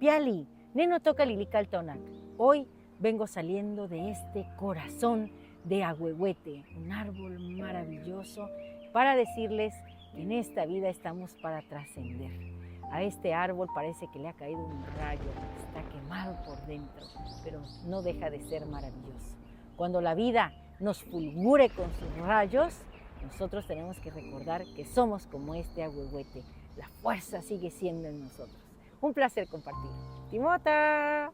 Piali, neno toca lilical-tonac. Hoy vengo saliendo de este corazón de ahuehuete, un árbol maravilloso, para decirles que en esta vida estamos para trascender. A este árbol parece que le ha caído un rayo, está quemado por dentro, pero no deja de ser maravilloso. Cuando la vida nos fulgure con sus rayos, nosotros tenemos que recordar que somos como este ahuehuete. La fuerza sigue siendo en nosotros. Un placer compartir. ¡Timota!